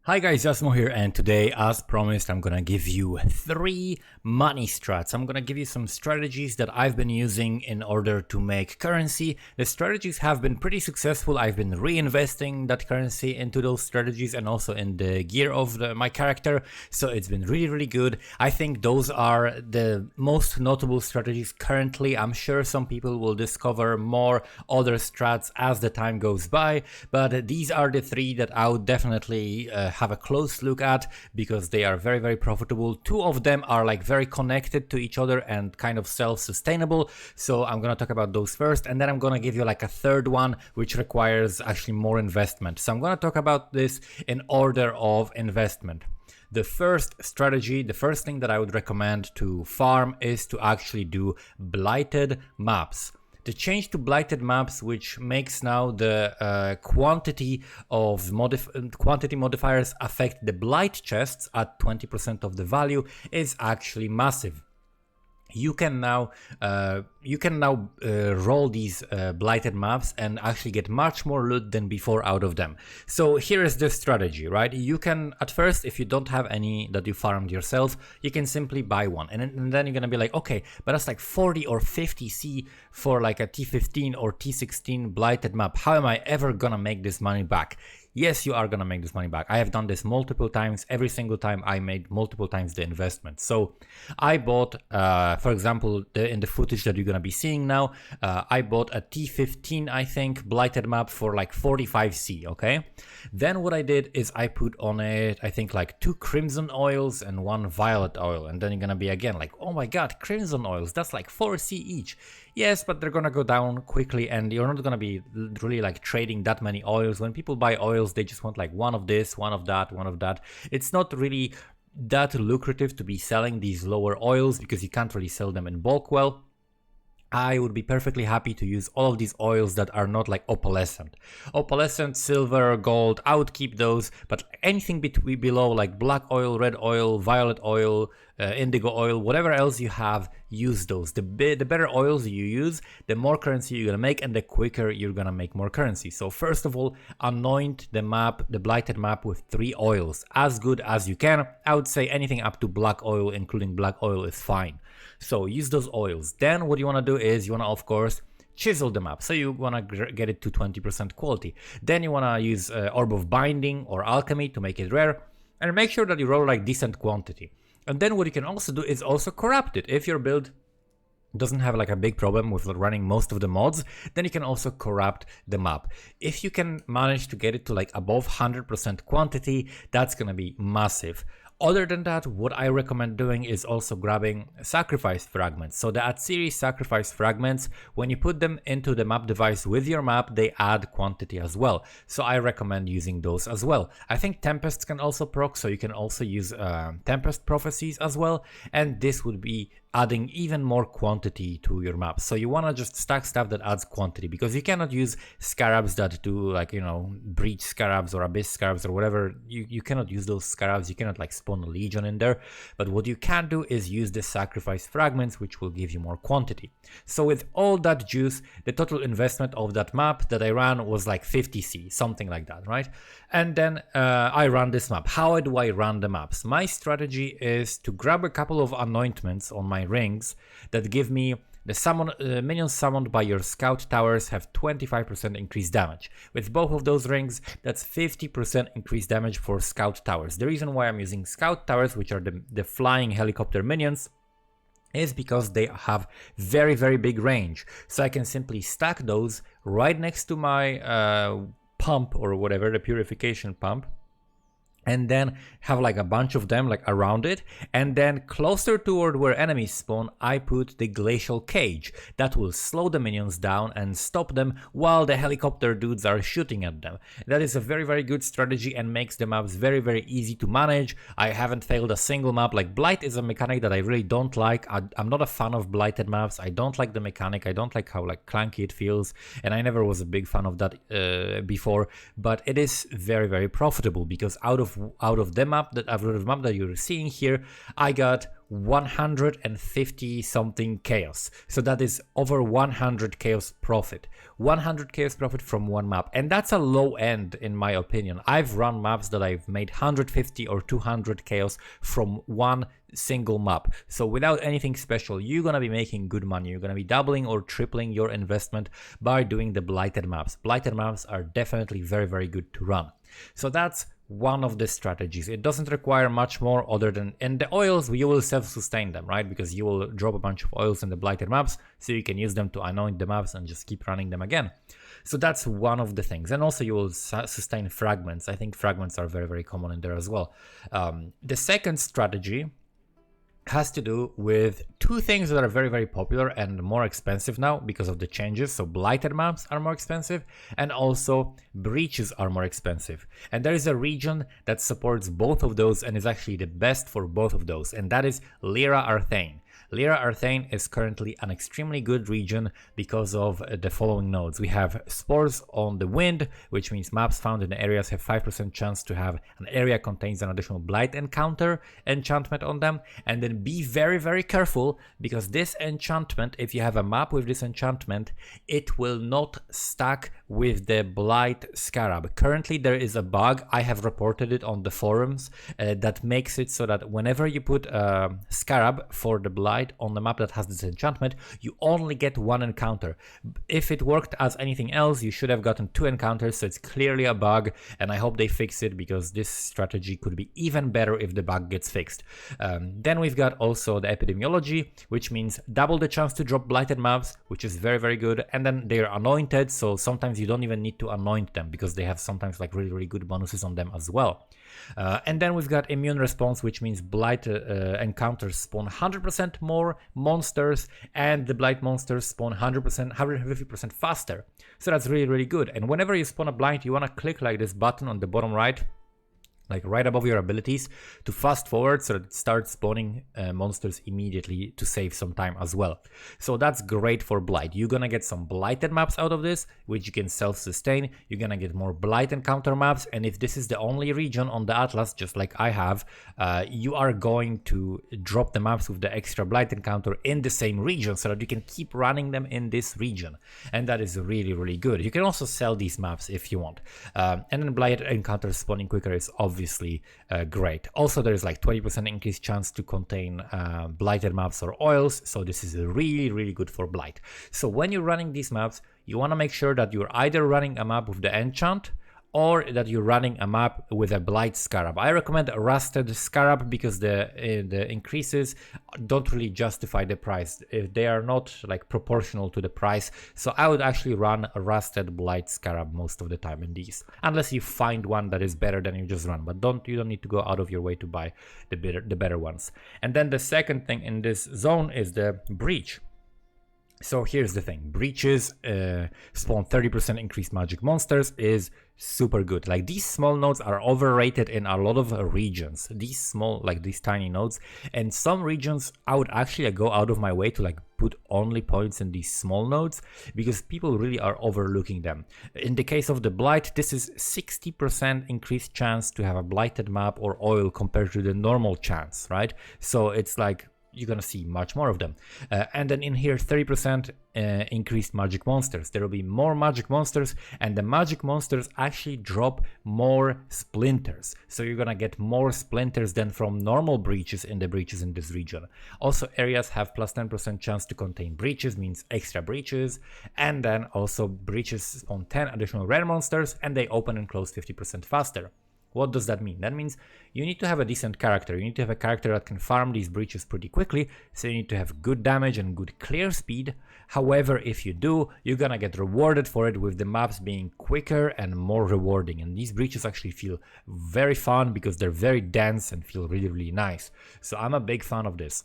Hi guys, Asmo here, and today, as promised, I'm gonna give you 3 money strats. I'm gonna give you some strategies that I've been using in order to make currency. The strategies have been pretty successful. I've been reinvesting that currency into those strategies and also in the gear of my character, so it's been really good. I think those are the most notable strategies currently. I'm sure some people will discover more other strats as the time goes by, but these are the 3 that I would definitely have a close look at because they are very profitable. 2 of them are like very connected to each other and kind of self-sustainable, so I'm gonna talk about those first, and then I'm gonna give you like a third one which requires actually more investment. So I'm gonna talk about this in order of investment. The first strategy, the first thing that I would recommend to farm is to actually do Blighted Maps. The change to Blighted Maps, which makes now the quantity modifiers affect the blight chests at 20% of the value, is actually massive. You can now roll these blighted maps and actually get much more loot than before out of them. So here is the strategy, right? You can, at first, if you don't have any that you farmed yourself, you can simply buy one, and then you're gonna be like, okay, but that's like 40 or 50 C for like a T15 or T16 blighted map. How am I ever gonna make this money back? Yes, you are gonna make this money back. I have done this multiple times. Every single time I made multiple times the investment. So I bought, for example, in the footage that you're gonna be seeing now, I bought a T15, I think, blighted map for like 45C, okay? Then what I did is I put on it, I think like 2 crimson oils and 1 violet oil. And then you're gonna be again like, oh my god, crimson oils, that's like 4C each. Yes, but they're gonna go down quickly and you're not gonna be really like trading that many oils. When people buy oils, they just want like one of this, one of that, one of that. It's not really that lucrative to be selling these lower oils because you can't really sell them in bulk well. I would be perfectly happy to use all of these oils that are not like opalescent. Opalescent, silver, gold, I would keep those, but anything below like black oil, red oil, violet oil, indigo oil, whatever else you have, use those. The better oils you use, the more currency you're gonna make and the quicker you're gonna make more currency. So first of all, anoint the map, the blighted map, with 3 oils, as good as you can. I would say anything up to black oil, including black oil, is fine. So use those oils. Then what you want to do is you want to, of course, chisel the map. So you want to get it to 20% quality. Then you want to use Orb of Binding or Alchemy to make it rare, and make sure that you roll like decent quantity. And then what you can also do is also corrupt it. If your build doesn't have like a big problem with running most of the mods, then you can also corrupt the map. If you can manage to get it to like above 100% quantity, that's gonna be massive. Other than that, what I recommend doing is also grabbing sacrifice fragments. So the Atsiri sacrifice fragments, when you put them into the map device with your map, they add quantity as well. So I recommend using those as well. I think Tempests can also proc, so you can also use Tempest Prophecies as well. And this would be adding even more quantity to your map. So you want to just stack stuff that adds quantity, because you cannot use scarabs that do like, you know, breach scarabs or abyss scarabs or whatever. You cannot use those scarabs. You cannot like spawn a legion in there. But what you can do is use the sacrifice fragments, which will give you more quantity. So with all that juice, the total investment of that map that I ran was like 50C, something like that, right? And then I ran this map. How do I run the maps? My strategy is to grab a couple of anointments on my rings that give me the minions summoned by your scout towers have 25% increased damage. With both of those rings, that's 50% increased damage for scout towers. The reason why I'm using scout towers, which are the flying helicopter minions, is because they have very big range. So I can simply stack those right next to my pump or whatever, the purification pump, and then have like a bunch of them like around it. And then closer toward where enemies spawn, I put the glacial cage that will slow the minions down and stop them while the helicopter dudes are shooting at them. That is a very good strategy and makes the maps very easy to manage. I haven't failed a single map. Like Blight is a mechanic that I really don't like. I'm not a fan of blighted maps. I don't like the mechanic. I don't like how like clunky it feels, and I never was a big fan of that before. But it is very profitable, because out of out of the map that you're seeing here, I got 150 something chaos. So that is over 100 chaos profit. 100 chaos profit from one map, and that's a low end in my opinion. I've run maps that I've made 150 or 200 chaos from one single map. So without anything special, you're gonna be making good money. You're gonna be doubling or tripling your investment by doing the blighted maps. Blighted maps are definitely very, very good to run. So that's one of the strategies. It doesn't require much more other than, and the oils, you will self-sustain them, right? Because you will drop a bunch of oils in the blighted maps, so you can use them to anoint the maps and just keep running them again. So that's one of the things. And also you will sustain fragments. I think fragments are very, very common in there as well. The second strategy has to do with two things that are very, very popular and more expensive now because of the changes. So blighted maps are more expensive, and also breaches are more expensive. And there is a region that supports both of those and is actually the best for both of those, and that is Lyra Arthane. Lyra Arthane is currently an extremely good region because of the following nodes. We have Spores on the Wind, which means maps found in the areas have 5% chance to have an area contains an additional Blight encounter enchantment on them. And then be very, very careful, because this enchantment, if you have a map with this enchantment, it will not stack with the Blight Scarab. Currently there is a bug, I have reported it on the forums, that makes it so that whenever you put a Scarab for the Blight on the map that has this enchantment, you only get one encounter. If it worked as anything else, you should have gotten 2 encounters, so it's clearly a bug, and I hope they fix it, because this strategy could be even better if the bug gets fixed. Then we've got also the epidemiology, which means double the chance to drop blighted maps, which is very, very good. And then they're anointed, so sometimes you don't even need to anoint them, because they have sometimes like really, really good bonuses on them as well. And then we've got immune response, which means blight encounters spawn 100% more monsters, and the blight monsters spawn 150% faster. So that's really, really good. And whenever you spawn a blight, you want to click like this button on the bottom right, like right above your abilities, to fast forward so that it starts spawning monsters immediately to save some time as well. So that's great for Blight. You're gonna get some blighted maps out of this, which you can self-sustain. You're gonna get more Blight encounter maps, and if this is the only region on the Atlas, just like I have, you are going to drop the maps with the extra Blight encounter in the same region so that you can keep running them in this region. And that is really, really good. You can also sell these maps if you want. And then Blight encounter spawning quicker is obviously great. Also, there is like 20% increased chance to contain blighted maps or oils, so this is really, really good for Blight. So when you're running these maps, you want to make sure that you're either running a map with the enchant, or that you're running a map with a Blight Scarab. I recommend a Rusted Scarab because the increases don't really justify the price. They are not like proportional to the price. So I would actually run a Rusted Blight Scarab most of the time in these, unless you find one that is better than you just run. But you don't need to go out of your way to buy the better ones. And then the second thing in this zone is the Breach. So here's the thing, breaches spawn 30% increased magic monsters is super good. Like, these small nodes are overrated in a lot of regions, these small, like these tiny nodes, and some regions I would actually go out of my way to like put only points in these small nodes, because people really are overlooking them. In the case of the Blight, this is 60% increased chance to have a blighted map or oil compared to the normal chance, right? So it's like, you're gonna see much more of them. And then in here, 30% increased magic monsters. There will be more magic monsters, and the magic monsters actually drop more splinters. So you're gonna get more splinters than from normal breaches in the breaches in this region. Also, areas have plus 10% chance to contain breaches, means extra breaches. And then also breaches spawn 10 additional rare monsters, and they open and close 50% faster. What does that mean? That means you need to have a decent character. You need to have a character that can farm these breaches pretty quickly, so you need to have good damage and good clear speed. However, if you do, you're gonna get rewarded for it with the maps being quicker and more rewarding. And these breaches actually feel very fun because they're very dense and feel really, really nice. So I'm a big fan of this.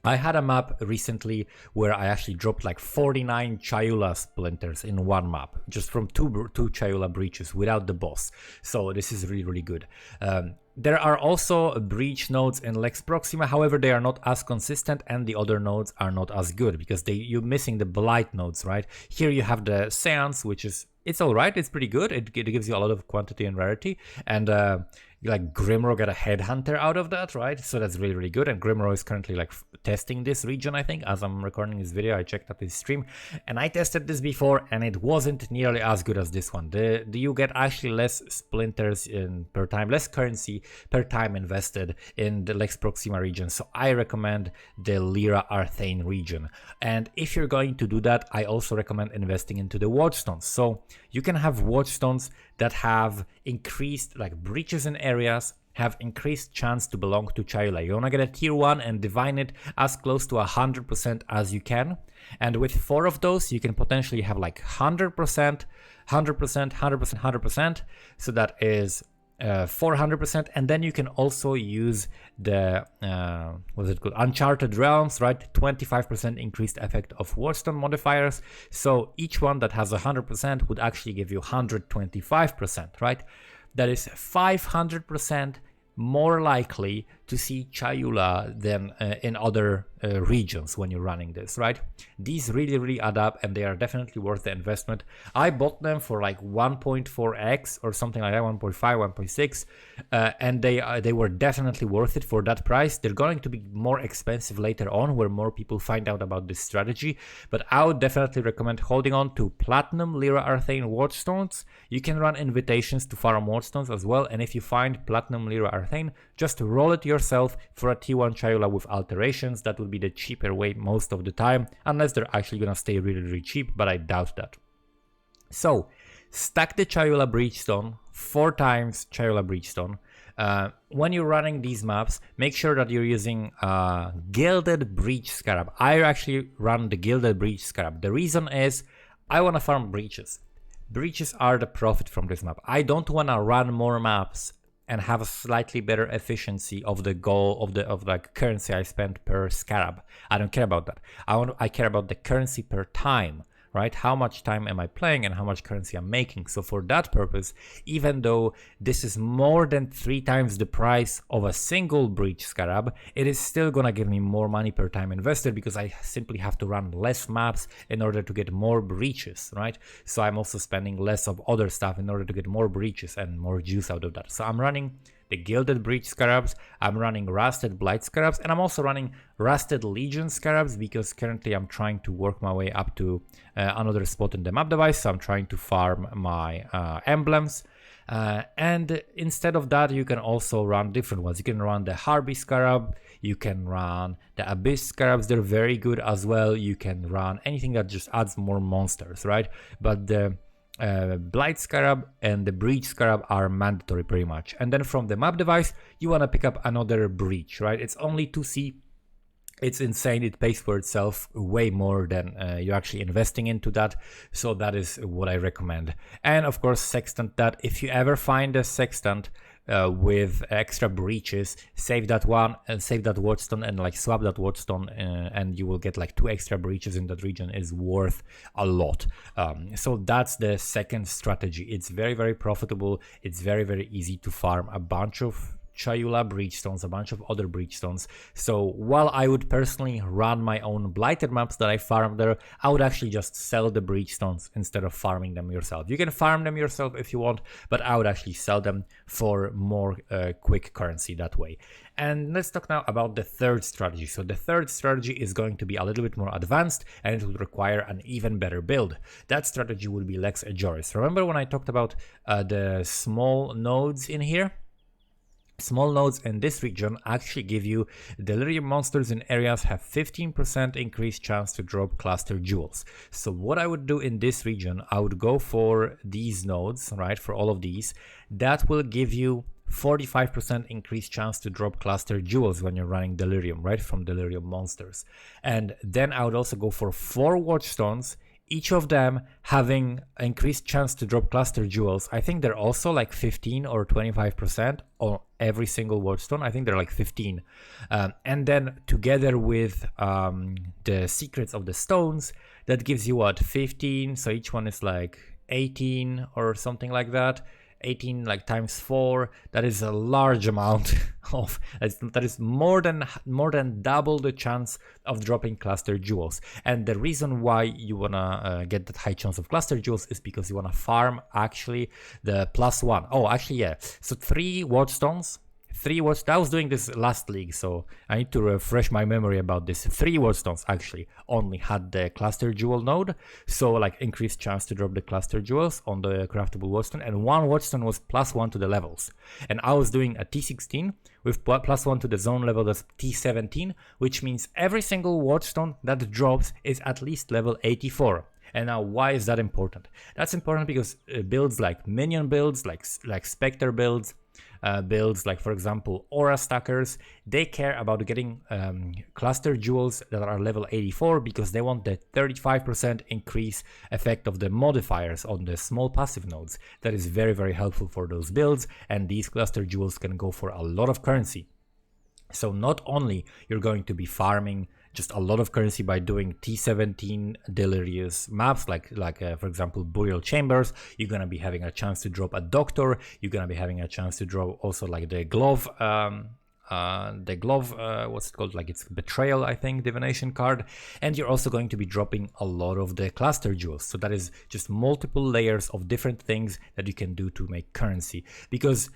I had a map recently where I actually dropped like 49 Chayula splinters in one map, just from two Chayula breaches without the boss. So this is really, really good. There are also breach nodes in Lex Proxima, however they are not as consistent, and the other nodes are not as good because you're missing the blight nodes, right? Here you have the Seance, which is, it's alright, it's pretty good, it gives you a lot of quantity and rarity, and like Grimro got a headhunter out of that, right? So that's really, really good. And Grimro is currently like testing this region, I think, as I'm recording this video. I checked up his stream and I tested this before and it wasn't nearly as good as this one. You get actually less splinters in per time, less currency per time invested in the Lex Proxima region. So I recommend the Lyra Arthane region. And if you're going to do that, I also recommend investing into the Watchstones. So you can have Watchstones that have increased like breaches in areas, have increased chance to belong to Chayula. You want to get a tier 1 and divine it as close to 100% as you can. And with 4 of those, you can potentially have like 100%, 100%, 100%, 100%. So that is 400%. And then you can also use the, what's it called? Uncharted Realms, right? 25% increased effect of Watchstone modifiers. So each one that has 100% would actually give you 125%, right? That is 500% more likely to see Chayula than in other regions when you're running this, right? These really add up and they are definitely worth the investment. I bought them for like 1.4x or something like that, 1.5, 1.6, and they were definitely worth it for that price. They're going to be more expensive later on where more people find out about this strategy, but I would definitely recommend holding on to Platinum Lyra Arthane Watchstones. You can run invitations to farm Watchstones as well, and if you find Platinum Lyra Arthane, just roll it yourself for a T1 Chayula with alterations. That would be the cheaper way most of the time, unless they're actually gonna stay really cheap, but I doubt that. So stack the Chayula Breachstone 4 times Chayula Breachstone. When you're running these maps, make sure that you're using Gilded Breach Scarab. I actually run the Gilded Breach Scarab. The reason is I want to farm breaches. Breaches are the profit from this map. I don't want to run more maps and have a slightly better efficiency of the goal of like currency I spend per scarab. I don't care about that. I care about the currency per time, right? How much time am I playing and how much currency I'm making. So for that purpose, even though this is more than 3 times the price of a single breach scarab, it is still gonna give me more money per time invested because I simply have to run less maps in order to get more breaches, right? So I'm also spending less of other stuff in order to get more breaches and more juice out of that. So I'm running the Gilded Breach Scarabs, I'm running Rusted Blight Scarabs, and I'm also running Rusted Legion Scarabs because currently I'm trying to work my way up to another spot in the map device, so I'm trying to farm my emblems. And instead of that, you can also run different ones. You can run the Harby Scarab, you can run the Abyss Scarabs, they're very good as well. You can run anything that just adds more monsters, right? But the Blight Scarab and the Breach Scarab are mandatory pretty much. And then from the map device, you want to pick up another Breach, right? It's only 2C. It's insane. It pays for itself way more than you're actually investing into that. So that is what I recommend. And of course, Sextant, that if you ever find a Sextant with extra breaches, save that one and save that Watchstone and like swap that Watchstone and you will get like 2 extra breaches in that region. Is worth a lot. So that's the second strategy. It's very profitable. It's very easy to farm a bunch of Chayula Breachstones, a bunch of other Breachstones. So while I would personally run my own Blighted Maps that I farm there, I would actually just sell the Breachstones instead of farming them yourself. You can farm them yourself if you want, but I would actually sell them for more quick currency that way. And let's talk now about the third strategy. So the third strategy is going to be a little bit more advanced and it would require an even better build. That strategy would be Lex Ajoris. Remember when I talked about the small nodes in here? Small nodes in this region actually give you delirium monsters in areas have 15% increased chance to drop cluster jewels. So what I would do in this region, I would go for these nodes, right, for all of these. That will give you 45% increased chance to drop cluster jewels when you're running delirium, right, from delirium monsters. And then I would also go for 4 watchstones, each of them having increased chance to drop cluster jewels. I think they're also like 15 or 25% on every single watchstone. I think they're like 15. And then together with the secrets of the stones, that gives you what, 15? So each one is like 18 or something like that. 18 like times 4, that is a large amount of, that is more than double the chance of dropping cluster jewels. And the reason why you wanna get that high chance of cluster jewels is because you wanna farm actually the +1. Oh, actually, yeah. So 3 wardstones. I was doing this last league, so I need to refresh my memory about this. 3 wardstones actually only had the cluster jewel node, so like increased chance to drop the cluster jewels on the craftable wardstone, and 1 wardstone was +1 to the levels. And I was doing a T16 with +1 to the zone level, that's T17, which means every single wardstone that drops is at least level 84. And now, why is that important? That's important because builds like minion builds, like Spectre builds, builds like, for example, Aura Stackers, they care about getting cluster jewels that are level 84 because they want the 35% increase effect of the modifiers on the small passive nodes. That is very, very helpful for those builds, and these cluster jewels can go for a lot of currency. So not only you're going to be farming just a lot of currency by doing T17 delirious maps, like for example Burial Chambers, you're gonna be having a chance to drop a Doctor, you're gonna be having a chance to drop also like the glove, what's it called, like it's Betrayal, I think, divination card, and you're also going to be dropping a lot of the cluster jewels. So that is just multiple layers of different things that you can do to make currency, because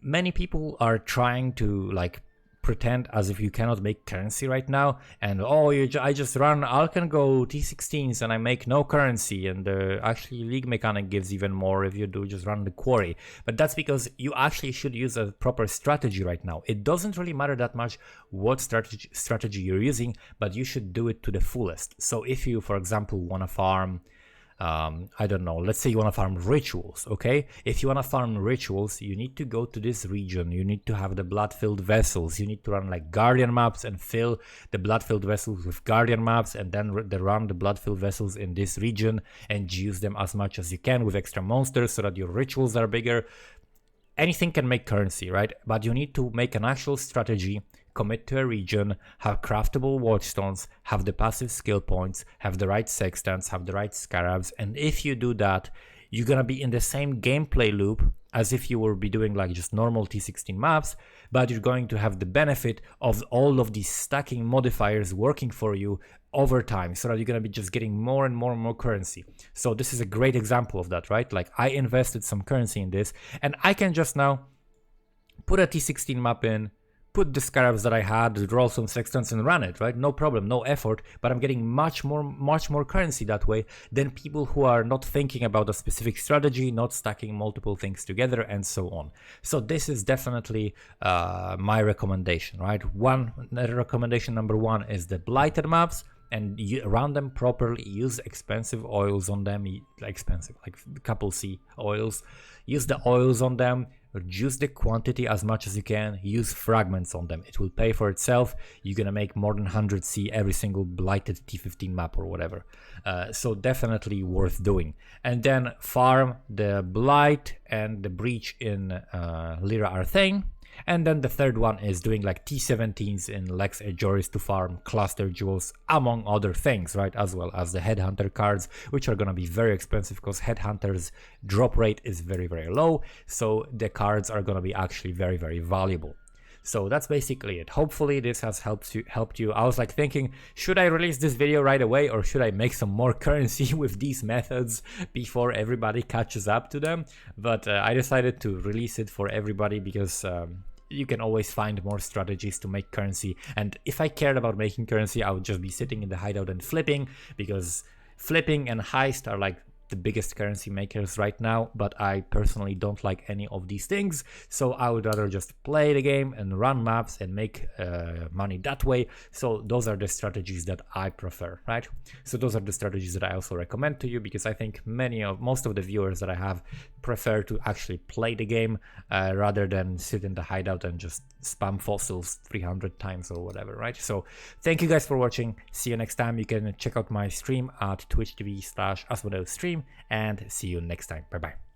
many people are trying to like pretend as if you cannot make currency right now, and oh, I just run Alcan Go T16s and I make no currency, and actually league mechanic gives even more if you do just run the quarry. But that's because you actually should use a proper strategy right now. It doesn't really matter that much what strategy you're using, but you should do it to the fullest. So if you, for example, want to farm I don't know, let's say you want to farm rituals, okay? If you want to farm rituals, you need to go to this region, you need to have the blood-filled vessels, you need to run like guardian maps and fill the blood-filled vessels with guardian maps, and then run the blood-filled vessels in this region and use them as much as you can with extra monsters so that your rituals are bigger. Anything can make currency, right? But you need to make an actual strategy, commit to a region, have craftable watchstones, have the passive skill points, have the right sextants, have the right scarabs, and if you do that, you're gonna be in the same gameplay loop as if you were be doing like just normal T16 maps, but you're going to have the benefit of all of these stacking modifiers working for you over time, so that you're gonna be just getting more and more and more currency. So this is a great example of that, right? Like I invested some currency in this, and I can just now put a T16 map in, put the scarabs that I had, roll some sextants and run it, right? No problem, no effort, but I'm getting much more currency that way than people who are not thinking about a specific strategy, not stacking multiple things together, and so on. So this is definitely my recommendation, right? Recommendation number 1 is the Blighted Maps, and you run them properly, use expensive oils on them, expensive, like couple C oils, use the oils on them, reduce the quantity as much as you can, use fragments on them, it will pay for itself. You're gonna make more than 100 C every single blighted T15 map or whatever, so definitely worth doing. And then farm the blight and the breach in Lyra Arthane. And then the third one is doing like T17s in Lex Ajoris to farm cluster jewels, among other things, right? As well as the headhunter cards, which are gonna be very expensive because headhunters drop rate is very, very low. So the cards are gonna be actually very, very valuable. So that's basically it. Hopefully this has helped you. I was like thinking, should I release this video right away, or should I make some more currency with these methods before everybody catches up to them? But I decided to release it for everybody because you can always find more strategies to make currency. And if I cared about making currency, I would just be sitting in the hideout and flipping, because flipping and heist are like the biggest currency makers right now, but I personally don't like any of these things, so I would rather just play the game and run maps and make money that way. So those are the strategies that I prefer, right? So those are the strategies that I also recommend to you, because I think most of the viewers that I have prefer to actually play the game rather than sit in the hideout and just spam fossils 300 times or whatever, right? So thank you guys for watching. See you next time. You can check out my stream at twitch.tv/AsmodeusStream, and see you next time. Bye bye.